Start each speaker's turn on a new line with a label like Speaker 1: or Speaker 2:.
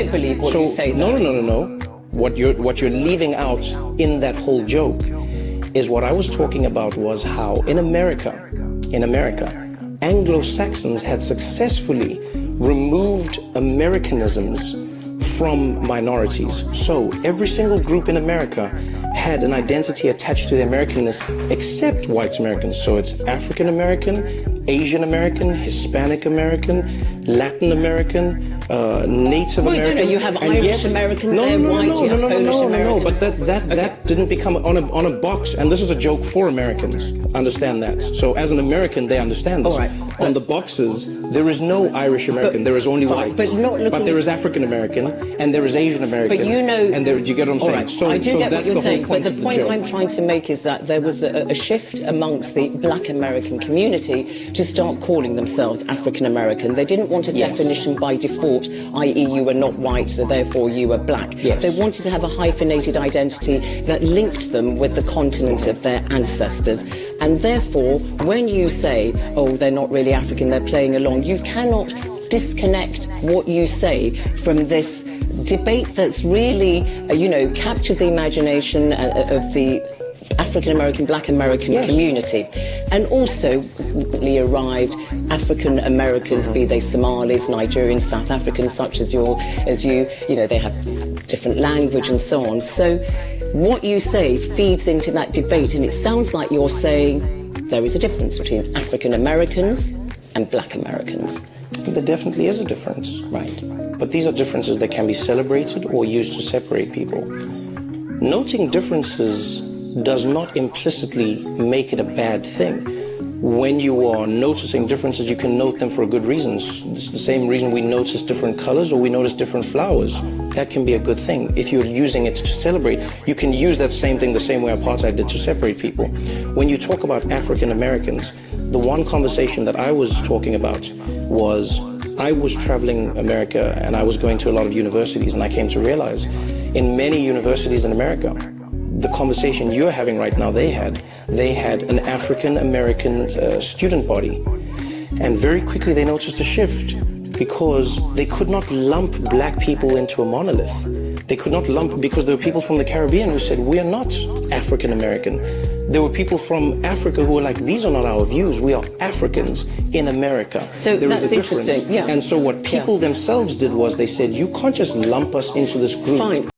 Speaker 1: don't believe what you say.
Speaker 2: No. What you're leaving out in that whole joke is what I was talking about was how in America, Anglo-Saxons had successfully removed Americanisms from minorities. So every single group in America had an identity attached to the Americanness except white Americans. So it's African American, Asian American, Hispanic American, Latin American, Native American.
Speaker 1: Don't know. You have Irish American, white, you have Polish Americans.
Speaker 2: But that didn't become on a box. And this is a joke for Americans. Understand that. So as an American, they understand this.
Speaker 1: All right.
Speaker 2: On the boxes, there is no Irish American. There is only white. But there is African American and there is Asian American.
Speaker 1: But you know,
Speaker 2: and there, do you get what I'm saying?
Speaker 1: Right.
Speaker 2: So
Speaker 1: I do get
Speaker 2: that's
Speaker 1: what you're
Speaker 2: the whole
Speaker 1: saying.
Speaker 2: point
Speaker 1: But the point I'm trying to make is that there was a shift amongst the Black American community to start calling themselves African American. They didn't want a definition by default, i.e. you were not white, so therefore you were black.
Speaker 2: Yes.
Speaker 1: They wanted to have a hyphenated identity that linked them with the continent of their ancestors. And therefore, when you say, oh, they're not really African, they're playing along, you cannot disconnect what you say from this debate that's really, captured the imagination of the African-American, Black American community. And also, arrived African-Americans, be they Somalis, Nigerians, South Africans, such as you, they have different language and so on. So what you say feeds into that debate, and it sounds like you're saying there is a difference between African-Americans and Black Americans.
Speaker 2: There definitely is a difference.
Speaker 1: Right.
Speaker 2: But these are differences that can be celebrated or used to separate people. Noting differences does not implicitly make it a bad thing. When you are noticing differences, you can note them for good reasons. It's the same reason we notice different colors or we notice different flowers. That can be a good thing. If you're using it to celebrate, you can use that same thing the same way apartheid did to separate people. When you talk about African Americans, the one conversation that I was talking about was I was traveling America and I was going to a lot of universities, and I came to realize in many universities in America, the conversation you're having right now, they had an African-American student body. And very quickly they noticed a shift because they could not lump black people into a monolith. They could not lump, because there were people from the Caribbean who said, we are not African-American. There were people from Africa who were like, these are not our views. We are Africans in America.
Speaker 1: So
Speaker 2: there
Speaker 1: that's
Speaker 2: is a difference.
Speaker 1: interesting. Yeah.
Speaker 2: And so what people themselves did was they said, you can't just lump us into this group.
Speaker 1: Fine.